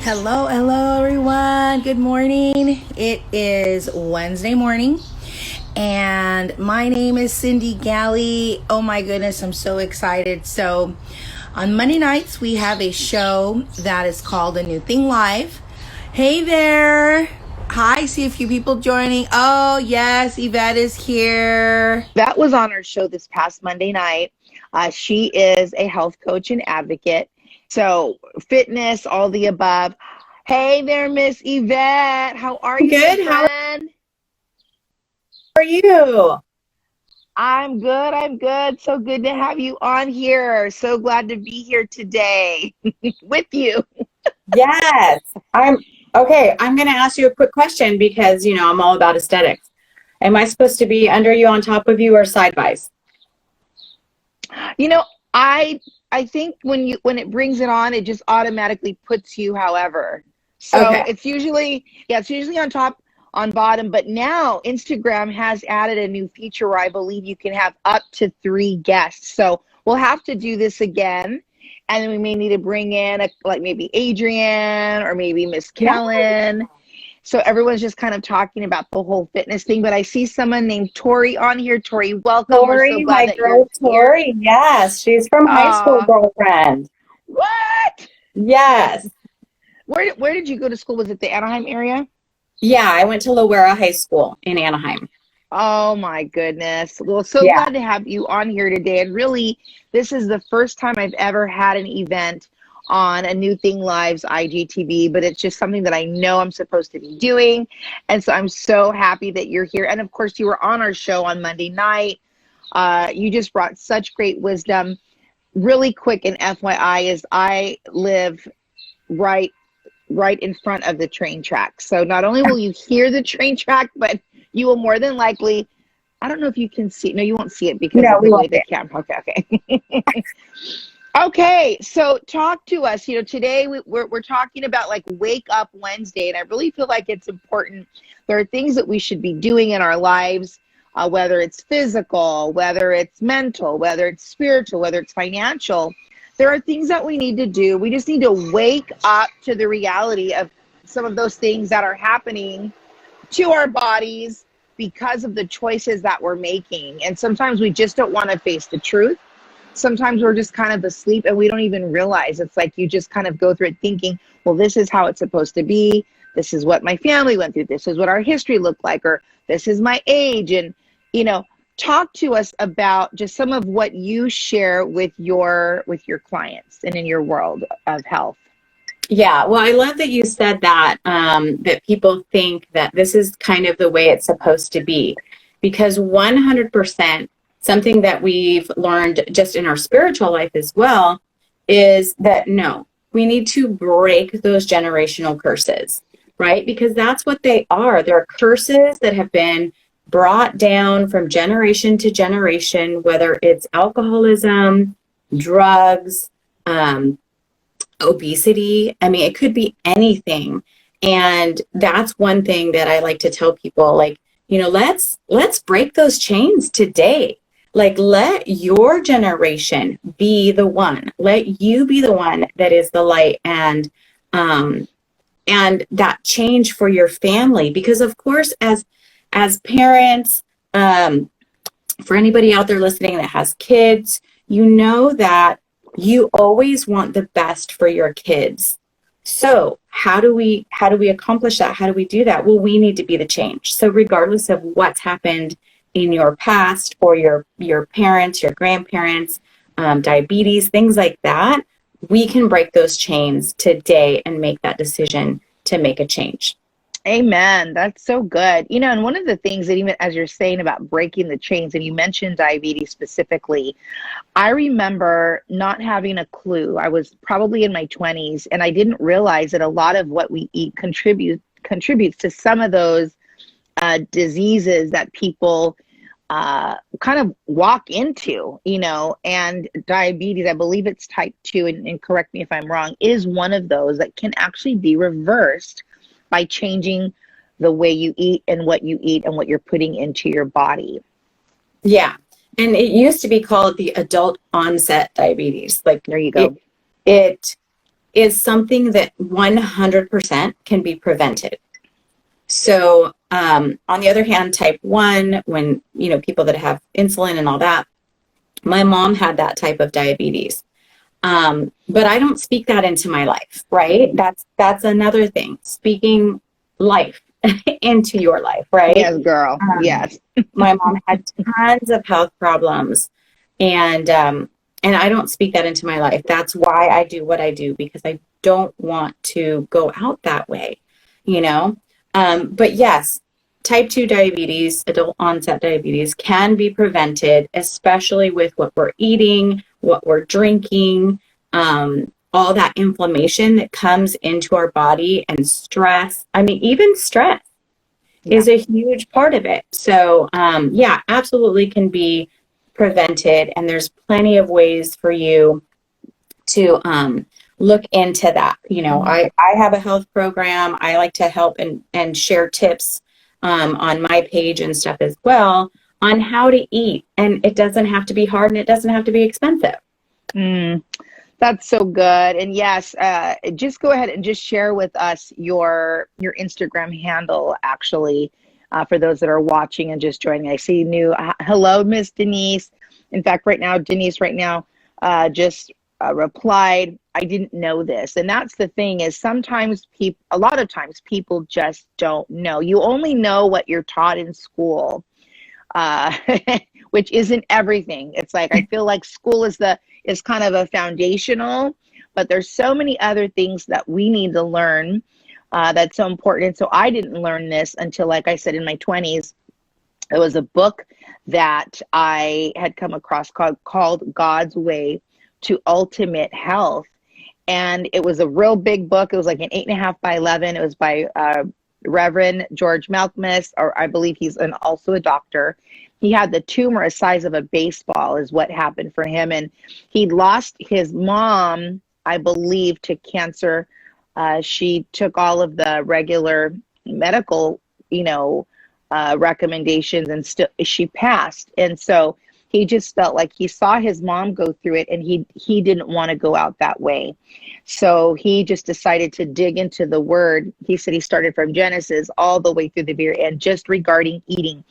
Hello, hello everyone. Good morning. It is Wednesday morning and my name is Cindy Galley. Oh my goodness, I'm so excited. So on Monday nights, we have a show that is called A New Thing Live. Hey there. Hi, see a few people joining. Oh yes, Yvette is here. That was on our show this past Monday night. She is a health coach and advocate. So fitness, all the above. Hey there, Miss Yvette. How are you, Good. How friend? are you? I'm good. I'm good. So good to have you on here. So glad to be here today with you. Yes. I'm okay. I'm going to ask you a quick question because, I'm all about aesthetics. Am I supposed to be under you, on top of you, or sidewise? You know, I think when it brings it on, it just automatically puts you however. So Okay. it's usually on top, on bottom, but now Instagram has added a new feature where I believe you can have up to 3 guests. So we'll have to do this again. And then we may need to bring in like maybe Adrienne or maybe Miss Yeah. Kellen. So everyone's just kind of talking about the whole fitness thing. But I see someone named Tori on here. Tori, welcome. We're so Tori, glad my that you're girl here. Tori. Yes. She's from high school Uh, girlfriend. what? Yes. Where did you go to school? Was it the Anaheim area? Yeah. I went to Lowera High School in Anaheim. Oh my goodness. Well, so Yeah. glad to have you on here today. And really, this is the first time I've ever had an event on A New Thing Live's IGTV, but it's just something that I know I'm supposed to be doing. And so I'm so happy that you're here. And of course, you were on our show on Monday night. You just brought such great wisdom. Really quick, and FYI, is I live right in front of the train track. So not only will you hear the train track, but you will more than likely, I don't know if you can see, no, you won't see it because No, of we the way won't the be. camera, okay. Okay, so talk to us. Today we're talking about like Wake Up Wednesday, and I really feel like it's important. There are things that we should be doing in our lives, whether it's physical, whether it's mental, whether it's spiritual, whether it's financial. There are things that we need to do. We just need to wake up to the reality of some of those things that are happening to our bodies because of the choices that we're making. And sometimes we just don't want to face the truth. Sometimes we're just kind of asleep and we don't even realize. It's like you just kind of go through it thinking, well, this is how it's supposed to be. This is what my family went through. This is what our history looked like, or this is my age. And, talk to us about just some of what you share with your clients and in your world of health. Yeah, well, I love that you said that, that people think that this is kind of the way it's supposed to be, because 100% something that we've learned just in our spiritual life as well is that no, we need to break those generational curses, right? Because that's what they are. They're curses that have been brought down from generation to generation, whether it's alcoholism, drugs, um, obesity. I mean, it could be anything. And that's one thing that I like to tell people, like, let's break those chains today. Like, let your generation be the one. Let you be the one that is the light, and that change for your family. Because of course, as parents, for anybody out there listening that has kids, you know that you always want the best for your kids. So how do we accomplish that? How do we do that? Well, we need to be the change. So regardless of what's happened in your past, or your parents, your grandparents, diabetes, things like that, we can break those chains today and make that decision to make a change. Amen. That's so good. And one of the things that, even as you're saying about breaking the chains, and you mentioned diabetes specifically, I remember not having a clue. I was probably in my 20s and I didn't realize that a lot of what we eat contributes to some of those diseases that people kind of walk into, and diabetes, I believe it's type 2, and correct me if I'm wrong, is one of those that can actually be reversed by changing the way you eat and what you eat and what you're putting into your body. Yeah. And it used to be called the adult onset diabetes. Like There you it, go. it is something that 100% can be prevented. So, on the other hand, type 1, when, people that have insulin and all that, my mom had that type of diabetes. But I don't speak that into my life, right? That's another thing. Speaking life into your life, right? Yes, girl. Yes. My mom had tons of health problems, and I don't speak that into my life. That's why I do what I do, because I don't want to go out that way, But yes, type 2 diabetes, adult onset diabetes, can be prevented, especially with what we're eating, what we're drinking, all that inflammation that comes into our body, and stress. I mean, even stress is a huge part of it. So, yeah, absolutely can be prevented. And there's plenty of ways for you to look into that. I have a health program. I like to help and share tips on my page and stuff as well on how to eat. And it doesn't have to be hard, and it doesn't have to be expensive. That's so good. And yes, just go ahead and just share with us your Instagram handle, actually, for those that are watching and just joining. I see new. Hello, Miss Denise. In fact, Denise just replied, I didn't know this. And that's the thing, is sometimes a lot of times people just don't know. You only know what you're taught in school, which isn't everything. It's like, I feel like school is kind of a foundational, but there's so many other things that we need to learn that's so important. And so I didn't learn this until, like I said, in my 20s. It was a book that I had come across called God's Way to Ultimate Health. And it was a real big book. It was like an 8.5 by 11. It was by Reverend George Malcolmus, or I believe he's also a doctor. He had the tumor the size of a baseball is what happened for him. And he lost his mom, I believe, to cancer. She took all of the regular medical, recommendations, and she passed. And so he just felt like he saw his mom go through it, and he didn't want to go out that way. So he just decided to dig into the word. He said he started from Genesis all the way through the very end, just regarding eating.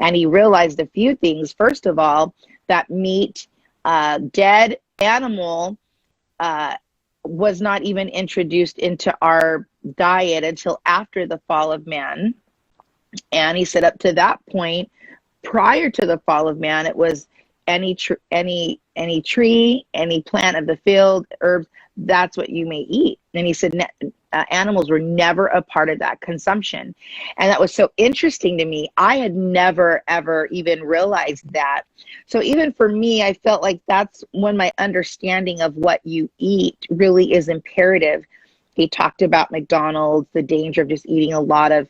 And he realized a few things. First of all, that meat, dead animal, was not even introduced into our diet until after the fall of man. And he said up to that point, prior to the fall of man, it was any tree, any plant of the field, herbs, that's what you may eat. And he said animals were never a part of that consumption. And that was so interesting to me. I had never, ever even realized that. So even for me, I felt like that's when my understanding of what you eat really is imperative. He talked about McDonald's, the danger of just eating a lot of,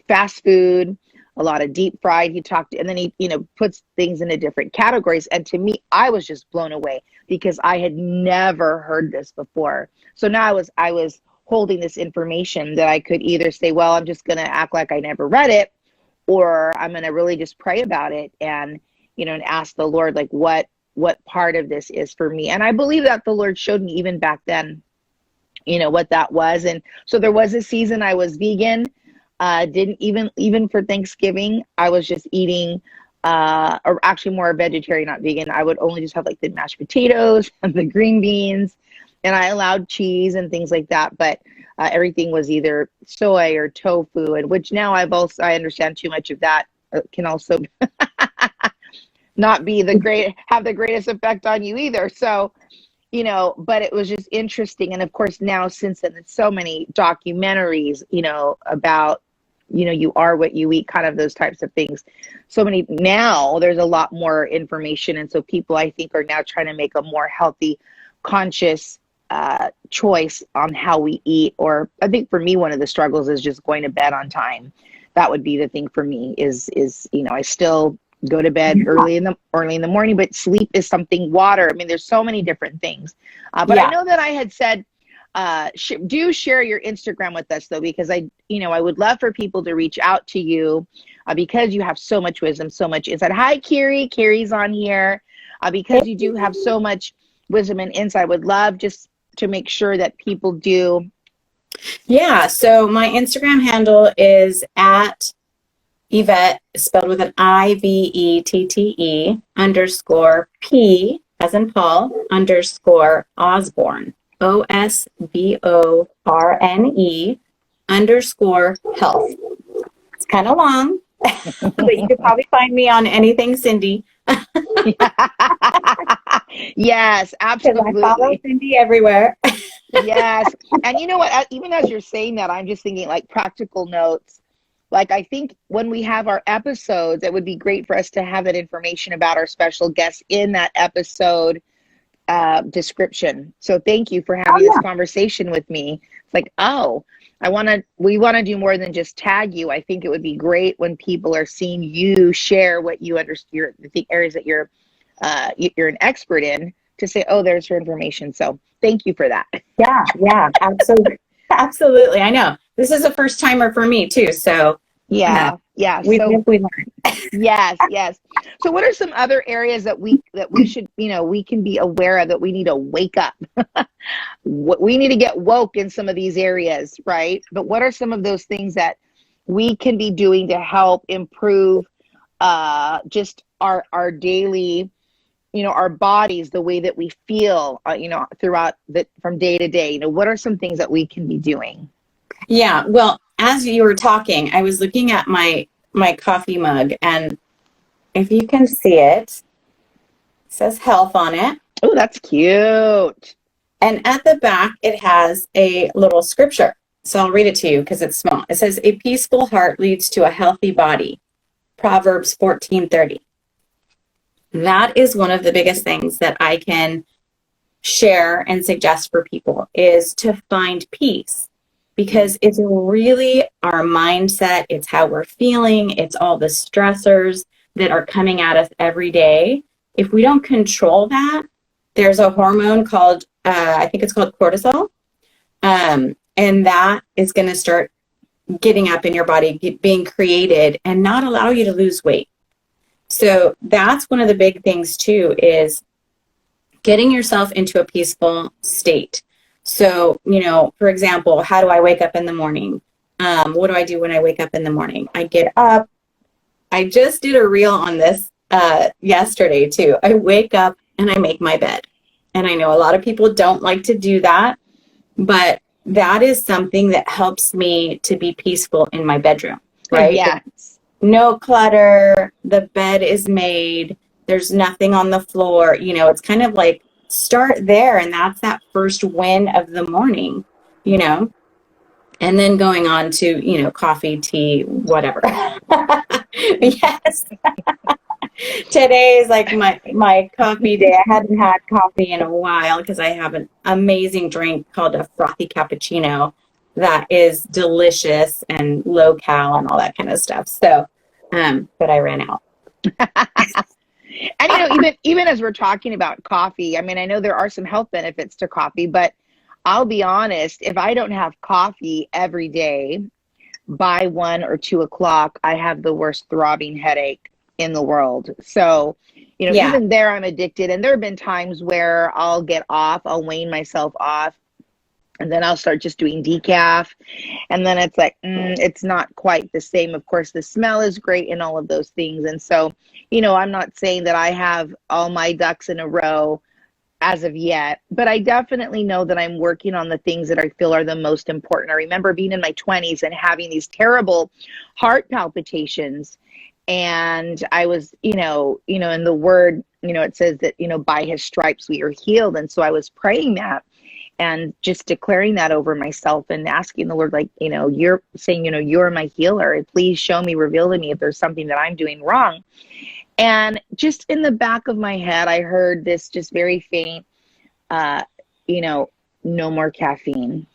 fast food, a lot of deep fried. And then he, puts things into different categories. And to me, I was just blown away because I had never heard this before. So now I was holding this information that I could either say, well, I'm just going to act like I never read it, or I'm going to really just pray about it and, and ask the Lord, like, what part of this is for me. And I believe that the Lord showed me even back then, what that was. And so there was a season I was vegan. Didn't even for Thanksgiving, I was just eating, or actually more vegetarian, not vegan. I would only just have like the mashed potatoes and the green beans, and I allowed cheese and things like that. But everything was either soy or tofu, and which now I understand too much of that can also not be have the greatest effect on you either. So, but it was just interesting. And of course, now since then, there's so many documentaries, about, you are what you eat, kind of those types of things. Now there's a lot more information. And so people, I think, are now trying to make a more healthy, conscious choice on how we eat. Or I think for me, one of the struggles is just going to bed on time. That would be the thing for me is, I still go to bed early in the morning, but sleep is something. Water. I mean, there's so many different things. But I know that I had said, do share your Instagram with us though, because I would love for people to reach out to you because you have so much wisdom, so much insight. Hi, Carrie. Carrie's on here. because you do have so much wisdom and insight. I would love just to make sure that people do. Yeah, so my Instagram handle is at Ivette, spelled with an Ivette underscore P as in Paul underscore Osborne, Osborne underscore health. It's kind of long, but you could probably find me on anything Cindy. Yes, Because I follow absolutely. Cindy everywhere. Yes. And you know what? Even as you're saying that, I'm just thinking like practical notes. Like, I think when we have our episodes, it would be great for us to have that information about our special guests in that episode description. So thank you for Oh having this yeah. conversation with me. It's like, oh, we want to do more than just tag you. I think it would be great when people are seeing you share what you understand, the areas that you're an expert in, to say, oh, there's her information. So thank you for that. Yeah, absolutely. Absolutely. I know. This is a first timer for me too. So uh, Yeah, yeah. we So live, we learn. yes, yes. So what are some other areas that we should, we can be aware of, that we need to wake up? We need to get woke in some of these areas, right? But what are some of those things that we can be doing to help improve just our daily, our bodies, the way that we feel, throughout from day to day? What are some things that we can be doing? Yeah. Well, as you were talking, I was looking at my coffee mug, and if you can see it, it says health on it. Oh, that's cute. And at the back, it has a little scripture. So I'll read it to you because it's small. It says, "A peaceful heart leads to a healthy body." Proverbs 14:30. That is one of the biggest things that I can share and suggest for people, is to find peace, because it's really our mindset. It's how we're feeling. It's all the stressors that are coming at us every day. If we don't control that, there's a hormone called, I think it's called cortisol. And that is going to start getting up in your body, being created, and not allow you to lose weight. So that's one of the big things too, is getting yourself into a peaceful state. So, for example, how do I wake up in the morning? What do I do when I wake up in the morning? I get up. I just did a reel on this yesterday too. I wake up and I make my bed. And I know a lot of people don't like to do that, but that is something that helps me to be peaceful in my bedroom, right? Yes. No clutter, the bed is made, there's nothing on the floor. It's kind of like, start there, and that's that first win of the morning, and then going on to, coffee, tea, whatever. Yes. Today is like my coffee day. I hadn't had coffee in a while because I have an amazing drink called a frothy cappuccino that is delicious and low cal and all that kind of stuff. So, but I ran out. And even as we're talking about coffee, I mean, I know there are some health benefits to coffee, but I'll be honest, if I don't have coffee every day by 1 or 2 o'clock, I have the worst throbbing headache in the world. So, Yeah. even there, I'm addicted. And there have been times where I'll wane myself off, and then I'll start just doing decaf. And then it's like, it's not quite the same. Of course, the smell is great and all of those things. And so, I'm not saying that I have all my ducks in a row as of yet, but I definitely know that I'm working on the things that I feel are the most important. I remember being in my 20s and having these terrible heart palpitations. And I was, in the word, it says that, by his stripes we are healed. And so I was praying that and just declaring that over myself and asking the Lord, like, you're saying, you're my healer. Please show me, reveal to me if there's something that I'm doing wrong. And just in the back of my head, I heard this just very faint, no more caffeine.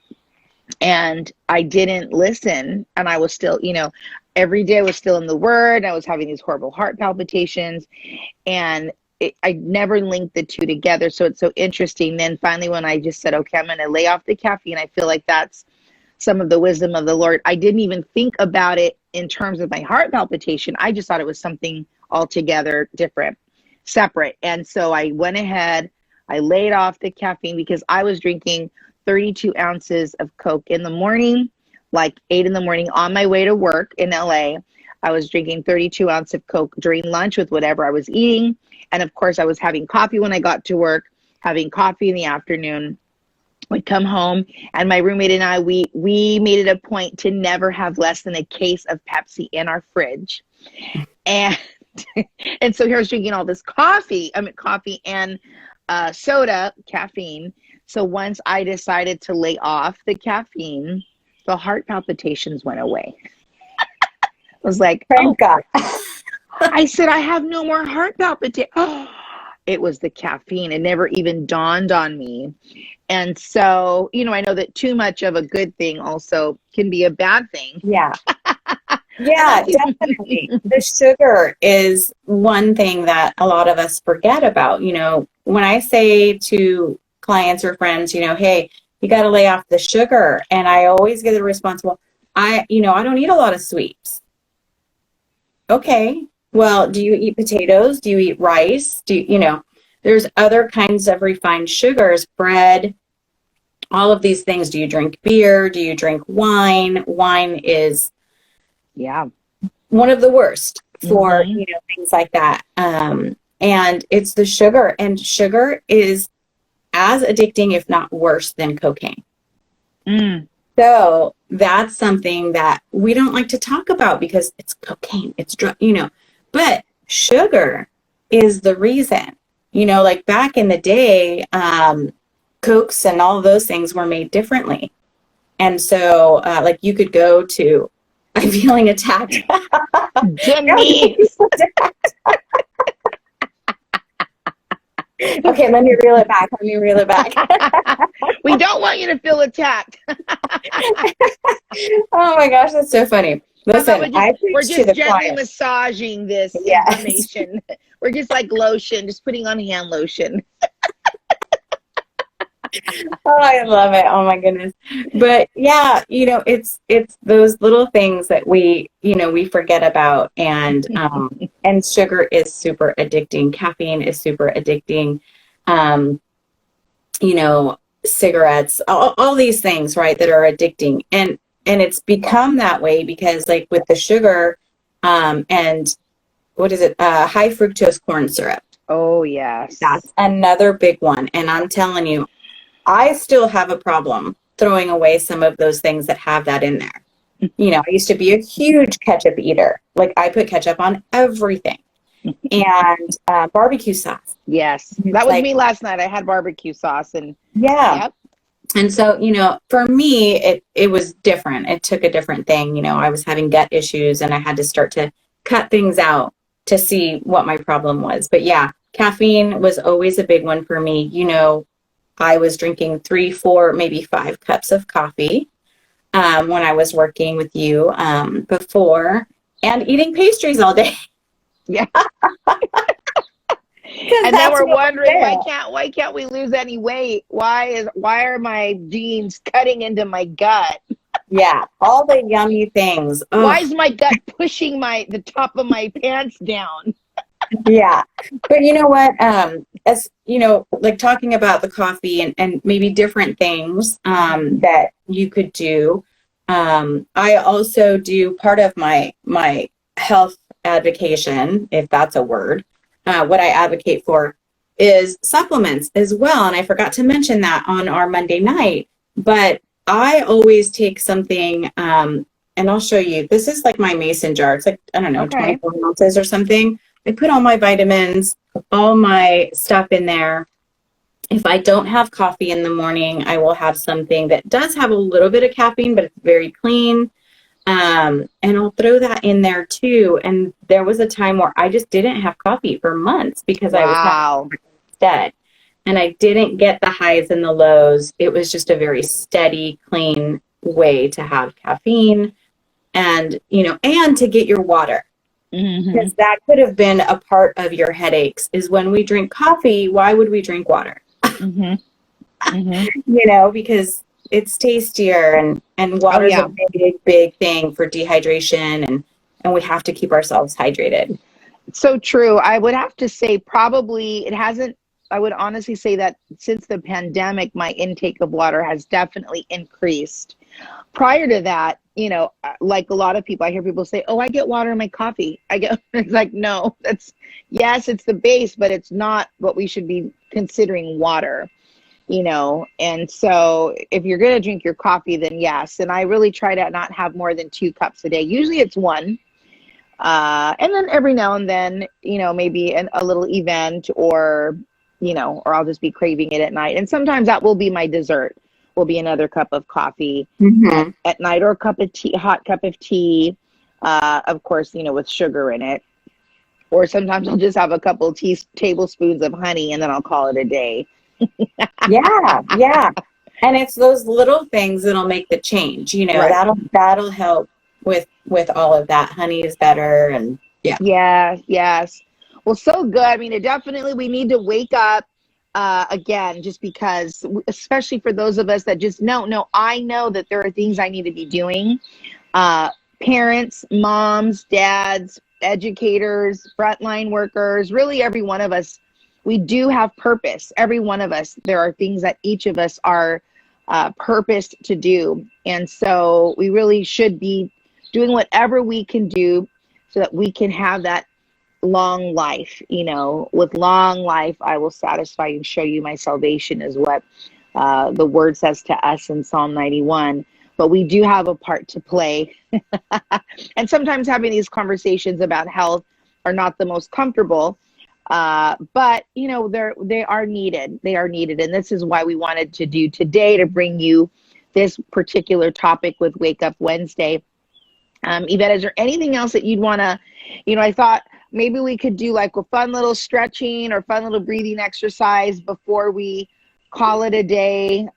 And I didn't listen. And I was still, every day I was still in the word. I was having these horrible heart palpitations. And I never linked the two together. So it's so interesting. Then finally, when I just said, okay, I'm going to lay off the caffeine, I feel like that's some of the wisdom of the Lord. I didn't even think about it in terms of my heart palpitation. I just thought it was something altogether different. separate. And so I went ahead, I laid off the caffeine because I was drinking 32 ounces of Coke in the morning, like 8 in the morning on my way to work in LA. I was drinking 32 ounces of Coke during lunch with whatever I was eating. And of course, I was having coffee when I got to work, having coffee in the afternoon. We'd come home, and my roommate and I, we made it a point to never have less than a case of Pepsi in our fridge. And and so here I was drinking all this coffee and soda, caffeine. So once I decided to lay off the caffeine, the heart palpitations went away. I was like, Thank God. I said, I have no more heart palpitations. Oh, it was the caffeine. It never even dawned on me. And so, I know that too much of a good thing also can be a bad thing. Yeah. Yeah, definitely. The sugar is one thing that a lot of us forget about. When I say to clients or friends, hey, you got to lay off the sugar. And I always get the response, well, I don't eat a lot of sweets. Okay. Well, do you eat potatoes? Do you eat rice? There's other kinds of refined sugars, bread, all of these things. Do you drink beer? Do you drink wine? Wine is one of the worst for, things like that. And it's the sugar, and sugar is as addicting, if not worse, than cocaine. So that's something that we don't like to talk about because it's cocaine, it's drug, but sugar is the reason, like back in the day, Cokes and all of those things were made differently. And so, like you could go to, I'm feeling attacked. Denise. Okay, let me reel it back. We don't want you to feel attacked. Oh my gosh, that's so funny. Listen, we're just gently massaging this information. We're just like lotion, just putting on hand lotion. Oh, I love it. Oh my goodness. But yeah, it's those little things that we forget about, and sugar is super addicting. Caffeine is super addicting. Cigarettes, all these things, right, that are addicting. And it's become that way because like with the sugar, and what is it? High fructose corn syrup. Oh yes. That's another big one. And I'm telling you, I still have a problem throwing away some of those things that have that in there. I used to be a huge ketchup eater. Like I put ketchup on everything. And barbecue sauce. Yes. That was me last night. I had barbecue sauce and Yep. And so, for me, it was different. It took a different thing. I was having gut issues and I had to start to cut things out to see what my problem was. But yeah, caffeine was always a big one for me. I was drinking 3, 4, maybe 5 cups of coffee when I was working with you before, and eating pastries all day. Yeah. And then we're wondering why can't we lose any weight? Why are my jeans cutting into my gut? Yeah, all the yummy things. Ugh. Why is my gut pushing the top of my pants down? Yeah. But you know what? As like talking about the coffee and maybe different things that you could do. I also do part of my health advocation, if that's a word. What I advocate for is supplements as well. And I forgot to mention that on our Monday night, but I always take something, and I'll show you. This is like my mason jar. It's like, I don't know, 24 ounces or something. I put all my vitamins, all my stuff in there. If I don't have coffee in the morning, I will have something that does have a little bit of caffeine, but it's very clean. And I'll throw that in there too. And there was a time where I just didn't have coffee for months because I was having instead. And I didn't get the highs and the lows. It was just a very steady, clean way to have caffeine and, and to get your water. Because that could have been a part of your headaches is when we drink coffee, why would we drink water? Because it's tastier and water is a big, big thing for dehydration and we have to keep ourselves hydrated. So true. I would have to say probably it hasn't, I would honestly say that since the pandemic, my intake of water has definitely increased. Prior to that, like a lot of people, I hear people say, "Oh, I get water in my coffee." I get it's like, no, that's yes, it's the base, but it's not what we should be considering water. And so if you're going to drink your coffee, then yes. And I really try to not have more than 2 cups a day. Usually it's one. And then every now and then, maybe a little event or I'll just be craving it at night. And sometimes that will be my dessert, will be another cup of coffee at night, or a cup of tea, hot cup of tea, of course, with sugar in it. Or sometimes I'll just have a couple of tablespoons of honey and then I'll call it a day. Yeah. And it's those little things that'll make the change, Right. that'll help with all of that. Honey is better. And Yeah, yes. Well, so good. I mean, we need to wake up again, just because, especially for those of us that just no, I know that there are things I need to be doing. Parents, moms, dads, educators, frontline workers, really every one of us, we do have purpose. Every one of us, there are things that each of us are purposed to do. And so we really should be doing whatever we can do so that we can have that long life. With long life, I will satisfy and show you my salvation, is what the word says to us in Psalm 91. But we do have a part to play. And sometimes having these conversations about health are not the most comfortable. But they are needed. They are needed. And this is why we wanted to do today, to bring you this particular topic with Wake Up Wednesday. Yvette, is there anything else that you'd want to, I thought maybe we could do like a fun little stretching or fun little breathing exercise before we call it a day.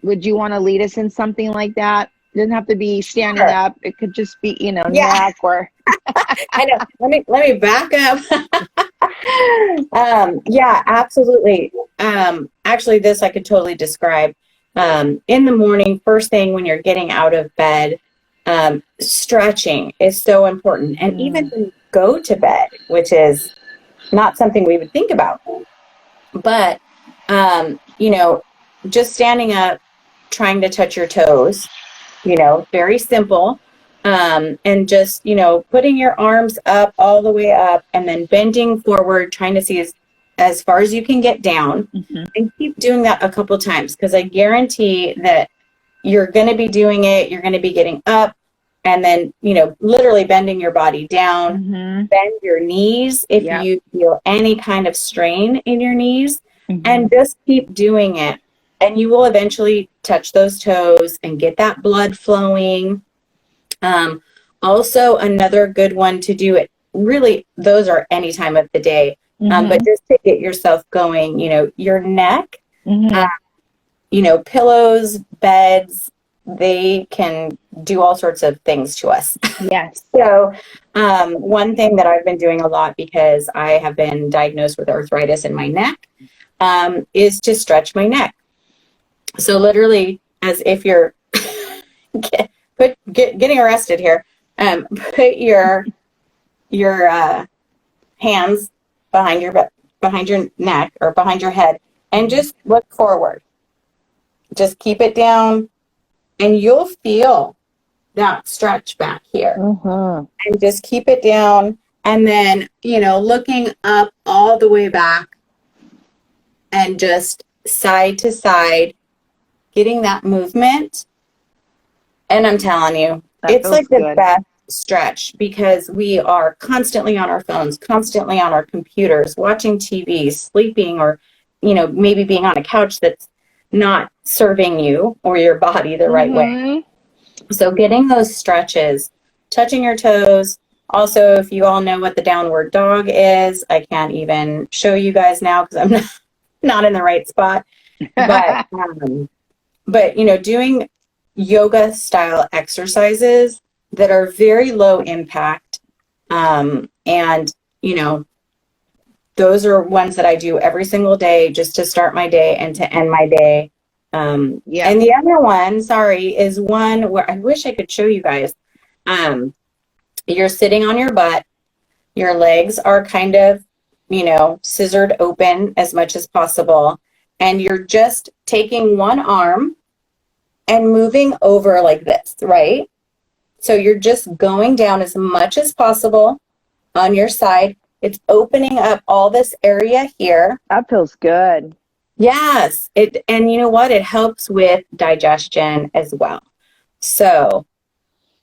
Would you want to lead us in something like that? It doesn't have to be standing Sure. up. It could just be, neck or. I know. Let me back up. Yeah, absolutely. Actually, this I could totally describe. In the morning, first thing when you're getting out of bed, stretching is so important. And even when you go to bed, which is not something we would think about, but, just standing up, trying to touch your toes, very simple. And just, putting your arms up, all the way up, and then bending forward, trying to see as far as you can get down, and keep doing that a couple times, because I guarantee that you're going to be doing it. You're going to be getting up and then, literally bending your body down, bend your knees if you feel any kind of strain in your knees, and just keep doing it. And you will eventually touch those toes and get that blood flowing. Also, another good one to do it, really, those are any time of the day, but just to get yourself going, your neck, pillows, beds, they can do all sorts of things to us. Yes. So one thing that I've been doing a lot, because I have been diagnosed with arthritis in my neck, is to stretch my neck. So literally, as if you're getting arrested here, put your hands behind your neck or behind your head, and just look forward. Just keep it down, and you'll feel that stretch back here. And just keep it down, and then looking up all the way back, and just side to side, getting that movement. And I'm telling you, it's like the best stretch, because we are constantly on our phones, constantly on our computers, watching TV, sleeping, or, maybe being on a couch that's not serving you or your body the right way. So getting those stretches, touching your toes. Also, if you all know what the downward dog is, I can't even show you guys now because I'm not in the right spot. But doing yoga style exercises that are very low impact. And, those are ones that I do every single day, just to start my day and to end my day. And the other one, is one where I wish I could show you guys. You're sitting on your butt, Your legs are kind of, scissored open as much as possible. And you're just taking one arm and moving over like this, right? So you're just going down as much as possible on your side. It's opening up all this area here. That feels good. Yes. And you know what? It helps with digestion as well. So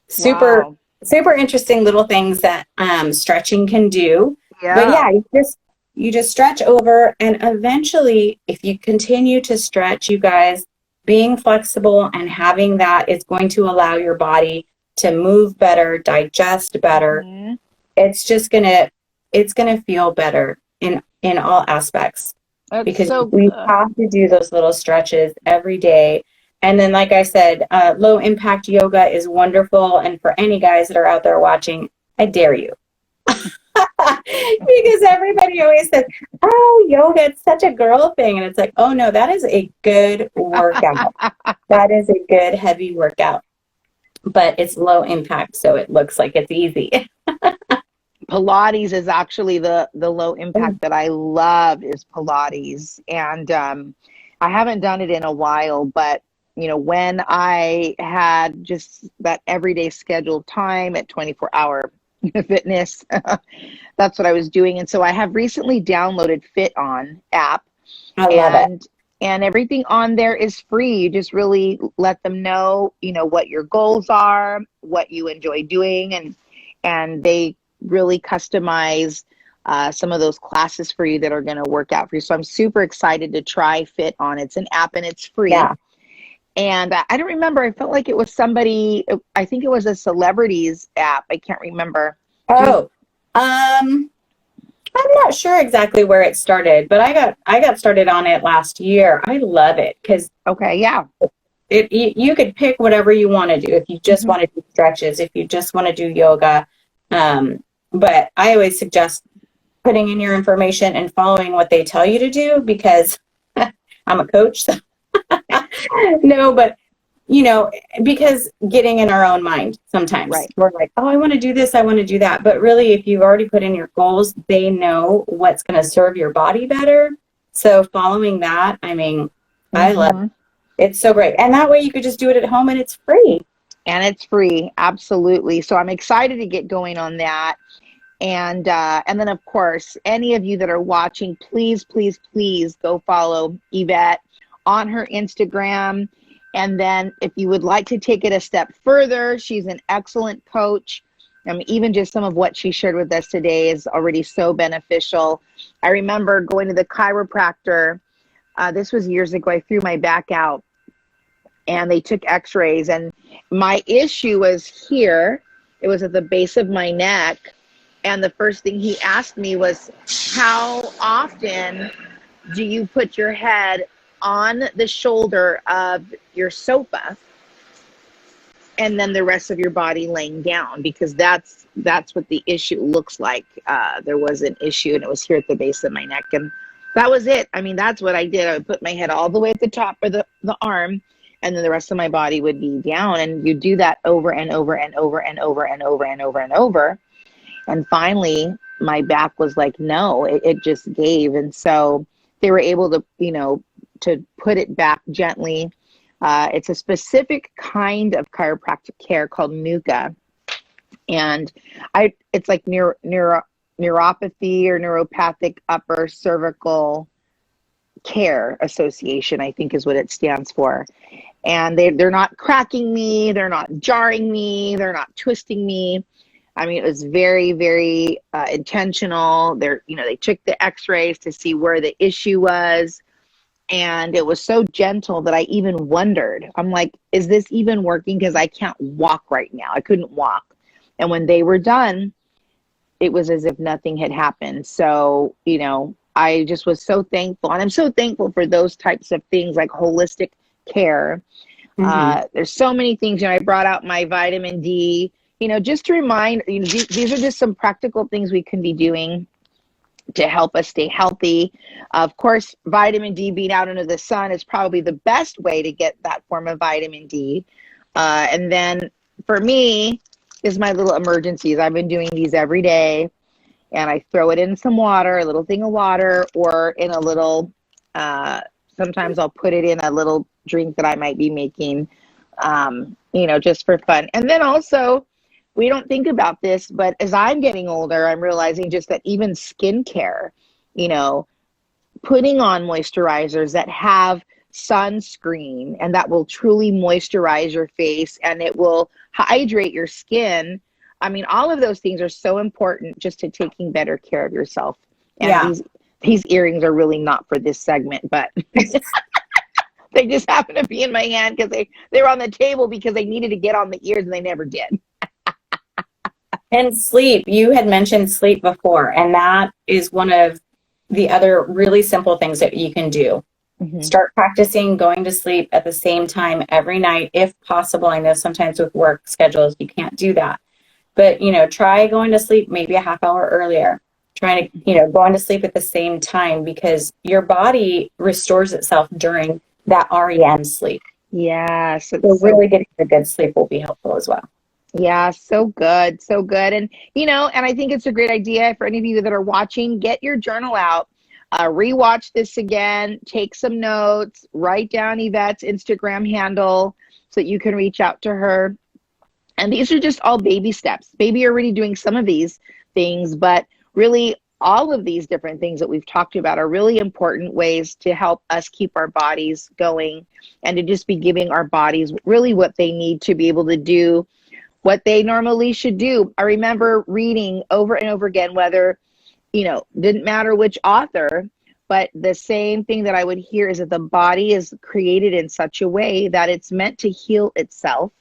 super, Wow. super interesting little things that stretching can do. But Yeah. yeah, you just stretch over, and eventually, if you continue to stretch, you guys, being flexible and having that is going to allow your body to move better, digest better. Mhm. It's gonna feel better in all aspects, That's because so we good. have to do those little stretches every day. And then, like I said, low impact yoga is wonderful. And for any guys that are out there watching, I dare you. Because everybody always says, oh, yoga, it's such a girl thing. And it's like, oh no, that is a good workout. That is a good heavy workout. But it's low impact, so it looks like it's easy. Pilates is actually the low impact that I love is Pilates. And I haven't done it in a while, but when I had just that everyday scheduled time at 24-hour fitness, that's what I was doing. And so I have recently downloaded Fit On app, I love it. and everything on there is free. You just really let them know, what your goals are, what you enjoy doing, and they really customize some of those classes for you that are going to work out for you. So I'm super excited to try Fit On. It's an app and it's free. Yeah. And I don't remember. I felt like it was somebody. I think it was a celebrities app. I can't remember. Oh, I'm not sure exactly where it started, but I got started on it last year. I love it because Okay, yeah. you could pick whatever you want to do. If you just Mhm. want to do stretches, if you just want to do yoga, but I always suggest putting in your information and following what they tell you to do, because I'm a coach. So no, but because getting in our own mind sometimes, Right. we're like, oh, I want to do this, I want to do that. But really, if you've already put in your goals, they know what's going to serve your body better. So following that, I mean, I love it. Mhm. It's so great. And that way you could just do it at home and it's free. And it's free, absolutely. So I'm excited to get going on that. And then of course, any of you that are watching, please, please, please go follow Ivette on her Instagram. And then if you would like to take it a step further, she's an excellent coach. Even just some of what she shared with us today is already so beneficial. I remember going to the chiropractor. This was years ago. I threw my back out and they took x-rays, and my issue was here. It was at the base of my neck. And the first thing he asked me was, how often do you put your head on the shoulder of your sofa and then the rest of your body laying down? Because that's what the issue looks like. There was an issue and it was here at the base of my neck. And that was it. That's what I did. I would put my head all the way at the top of the arm, and then the rest of my body would be down. And you do that over and over and over and over and over and over and over. And finally, my back was like, no, it just gave. And so they were able to, to put it back gently. It's a specific kind of chiropractic care called NUCA. And it's like neuropathy or neuropathic upper cervical care association, I think is what it stands for. And they're not cracking me. They're not jarring me. They're not twisting me. It was very, very intentional. They took the x-rays to see where the issue was. And it was so gentle that I even wondered, I'm like, is this even working? Because I can't walk right now. I couldn't walk. And when they were done, it was as if nothing had happened. So, I just was so thankful. And I'm so thankful for those types of things like holistic care. Mm-hmm. There's so many things. I brought out my vitamin D, just to remind, these are just some practical things we can be doing to help us stay healthy. Of course, vitamin D, being out under the sun, is probably the best way to get that form of vitamin D. And then for me is my little emergencies. I've been doing these every day. and I throw it in some water, a little thing of water, or in a little, sometimes I'll put it in a little drink that I might be making, just for fun. And then also, we don't think about this, but as I'm getting older, I'm realizing just that even skincare, putting on moisturizers that have sunscreen and that will truly moisturize your face and it will hydrate your skin. I mean, all of those things are so important just to taking better care of yourself. And these earrings are really not for this segment, but they just happen to be in my hand because they were on the table because they needed to get on the ears and they never did. And sleep. You had mentioned sleep before, and that is one of the other really simple things that you can do. Mm-hmm. Start practicing going to sleep at the same time every night, if possible. I know sometimes with work schedules, you can't do that. But, try going to sleep maybe a half hour earlier. Try to, going to sleep at the same time because your body restores itself during that REM sleep. Yes. So really getting a good sleep will be helpful as well. Yeah, so good. So good. And, and I think it's a great idea for any of you that are watching, get your journal out, rewatch this again, take some notes, write down Yvette's Instagram handle so that you can reach out to her. And these are just all baby steps. Maybe you're already doing some of these things, but really all of these different things that we've talked about are really important ways to help us keep our bodies going and to just be giving our bodies really what they need to be able to do what they normally should do. I remember reading over and over again, whether, didn't matter which author, but the same thing that I would hear is that the body is created in such a way that it's meant to heal itself.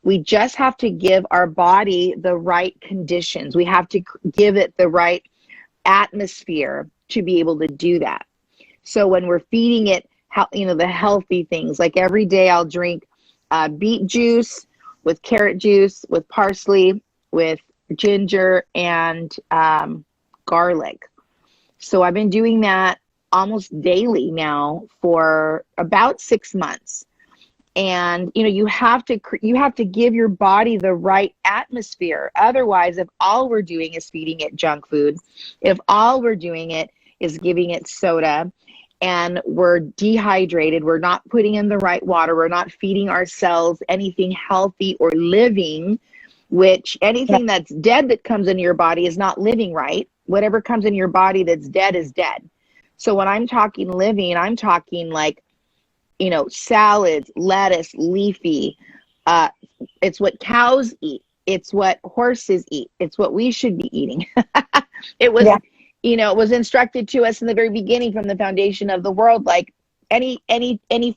We just have to give our body the right conditions. We have to give it the right atmosphere to be able to do that. So when we're feeding it, the healthy things, like every day I'll drink beet juice with carrot juice, with parsley, with ginger, and garlic. So I've been doing that almost daily now for about 6 months. And, you have to give your body the right atmosphere. Otherwise, if all we're doing is feeding it junk food, if all we're doing it is giving it soda, and we're dehydrated, we're not putting in the right water, we're not feeding our cells anything healthy or living, which anything that's dead that comes into your body is not living right. Whatever comes in your body that's dead is dead. So when I'm talking living, I'm talking like, salads, lettuce, leafy. It's what cows eat. It's what horses eat. It's what we should be eating. It was it was instructed to us in the very beginning from the foundation of the world, like any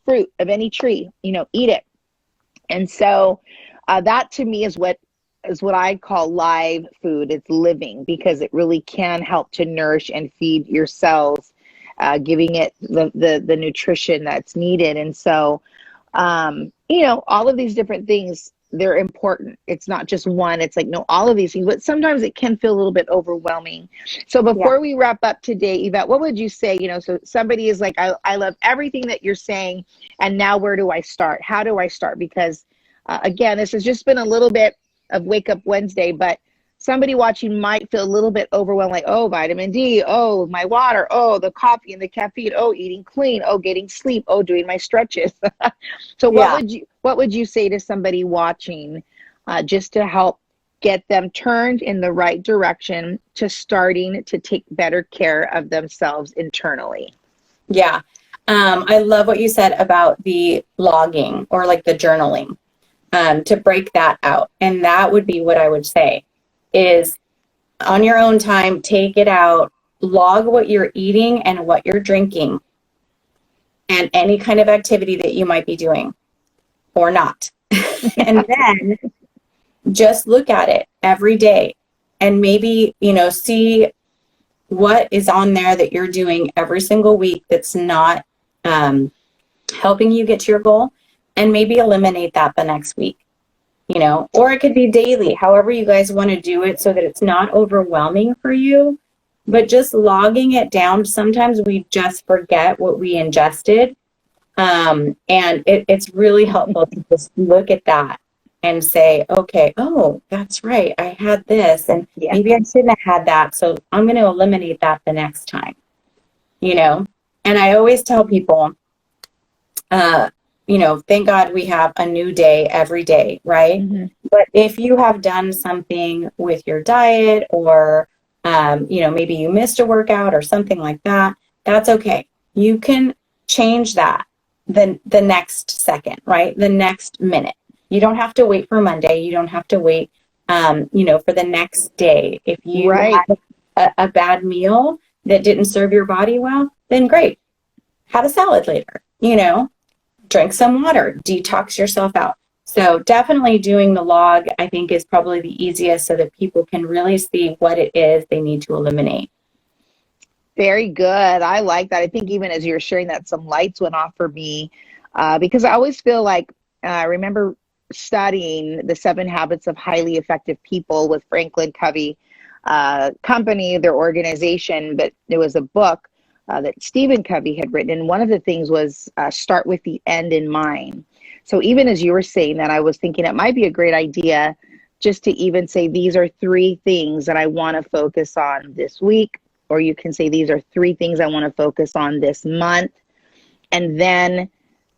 fruit of any tree, eat it. And so that to me is what I call live food. It's living because it really can help to nourish and feed your cells, giving it the nutrition that's needed. And so, all of these different things, they're important. It's not just one. It's like, no, all of these things, but sometimes it can feel a little bit overwhelming. So before we wrap up today, Yvette, what would you say, so somebody is like, I love everything that you're saying. And now where do I start? How do I start? Because again, this has just been a little bit of Wake Up Wednesday, but somebody watching might feel a little bit overwhelmed, like, oh, vitamin D, oh, my water, oh, the coffee and the caffeine, oh, eating clean, oh, getting sleep, oh, doing my stretches. So what would you say to somebody watching just to help get them turned in the right direction to starting to take better care of themselves internally? Yeah. I love what you said about the logging or like the journaling, to break that out. And that would be what I would say is on your own time, take it out, log what you're eating and what you're drinking and any kind of activity that you might be doing or not. And then just look at it every day and maybe, see what is on there that you're doing every single week that's not helping you get to your goal, and maybe eliminate that the next week. Or it could be daily, however you guys want to do it so that it's not overwhelming for you, but just logging it down. Sometimes we just forget what we ingested. And it's really helpful to just look at that and say, okay, oh, that's right, I had this, and Yeah. maybe I shouldn't have had that, so I'm going to eliminate that the next time, you know? And I always tell people, thank God we have a new day every day, right? Mm-hmm. But if you have done something with your diet or, maybe you missed a workout or something like that, that's okay. You can change that the next second, right? The next minute. You don't have to wait for Monday. You don't have to wait, for the next day. If you Right. had a bad meal that didn't serve your body well, then great. Have a salad later, drink some water, detox yourself out. So definitely doing the log, I think, is probably the easiest so that people can really see what it is they need to eliminate. Very good. I like that. I think even as you're sharing that, some lights went off for me because I always feel like I remember studying the 7 Habits of Highly Effective People with Franklin Covey company, their organization, but there was a book that Stephen Covey had written. And one of the things was start with the end in mind. So even as you were saying that, I was thinking it might be a great idea just to even say, these are 3 things that I want to focus on this week. Or you can say, these are 3 things I want to focus on this month. And then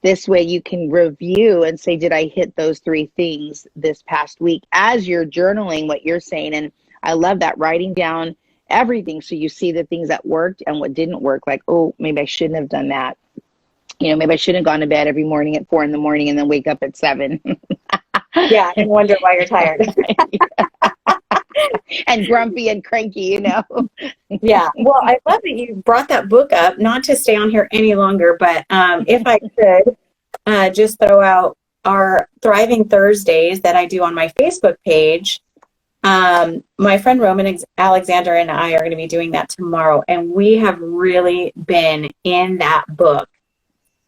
this way you can review and say, did I hit those 3 things this past week as you're journaling what you're saying? And I love that, writing down everything so you see the things that worked and what didn't work. Like, oh, maybe I shouldn't have done that. Maybe I shouldn't have gone to bed every morning at 4 a.m. and then wake up at 7. Yeah, and wonder why you're tired. And grumpy and cranky, Yeah. Well, I love that you brought that book up, not to stay on here any longer, but if I could just throw out our Thriving Thursdays that I do on my Facebook page. My friend Roman Alexander and I are going to be doing that tomorrow. And we have really been in that book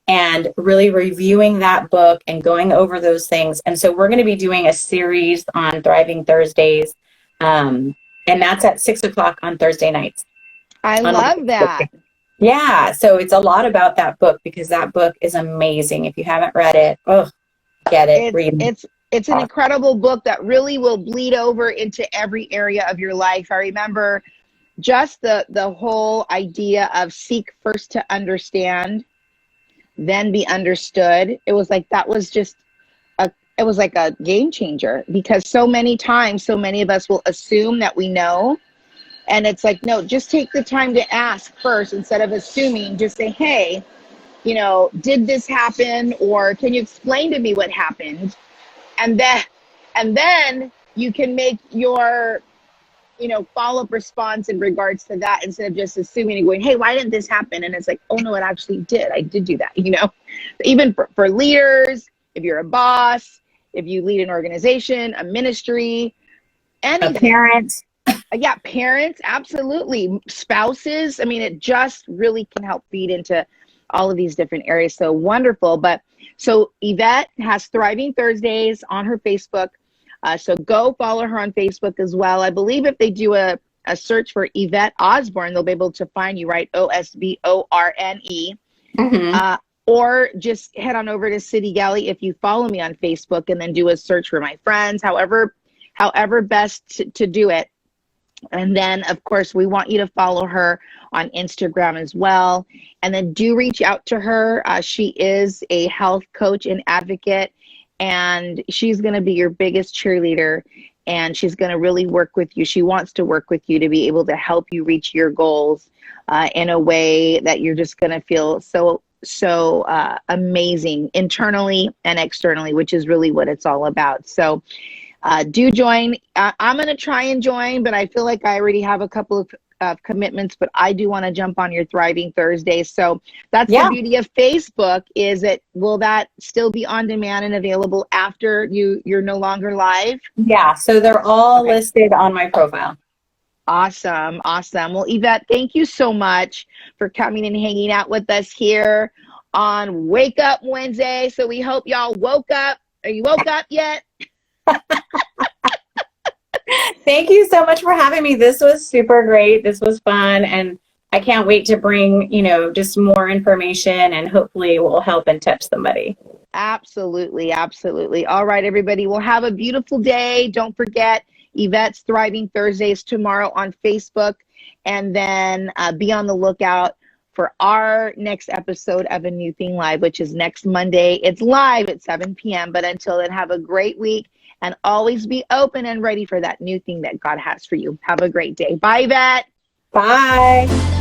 and really reviewing that book and going over those things. And so we're going to be doing a series on Thriving Thursdays. And that's at 6:00 on Thursday nights. I love that. Yeah. So it's a lot about that book because that book is amazing. If you haven't read it, get it, read it. It's an incredible book that really will bleed over into every area of your life. I remember just the whole idea of seek first to understand, then be understood. It was like, that was just it was like a game changer, because so many times, so many of us will assume that we know. And it's like, no, just take the time to ask first instead of assuming. Just say, hey, did this happen? Or can you explain to me what happened? And then you can make your, follow-up response in regards to that, instead of just assuming and going, hey, why didn't this happen? And it's like, oh no, it actually did. I did do that, Even for leaders, if you're a boss, if you lead an organization, a ministry, anything. A parent. Yeah, parents, absolutely. Spouses. I mean, it just really can help feed into all of these different areas. So wonderful. But so Ivette has Thriving Thursdays on her Facebook. So go follow her on Facebook as well. I believe if they do a search for Ivette Osborne, they'll be able to find you, right? Osborne. Mm-hmm. Or just head on over to City Galley if you follow me on Facebook, and then do a search for my friends, however best to do it. And then, of course, we want you to follow her on Instagram as well. And then do reach out to her. She is a health coach and advocate, and she's going to be your biggest cheerleader. And she's going to really work with you. She wants to work with you to be able to help you reach your goals in a way that you're just going to feel so amazing internally and externally, which is really what it's all about. So do join. I'm going to try and join, but I feel like I already have a couple of commitments, but I do want to jump on your Thriving Thursdays. So that's the beauty of Facebook, is it, will that still be on demand and available after you're no longer live? Yeah. So they're all listed on my profile. Awesome. Well, Ivette, thank you so much for coming and hanging out with us here on Wake Up Wednesday. So we hope y'all woke up. Are you woke up yet? Thank you so much for having me. This was super great. This was fun. And I can't wait to bring, just more information, and hopefully it will help and touch somebody. Absolutely, absolutely. All right, everybody. Well, have a beautiful day. Don't forget Yvette's Thriving Thursdays tomorrow on Facebook. And then be on the lookout for our next episode of A New Thing Live, which is next Monday. It's live at 7 p.m. But until then, have a great week and always be open and ready for that new thing that God has for you. Have a great day. Bye, Yvette. Bye.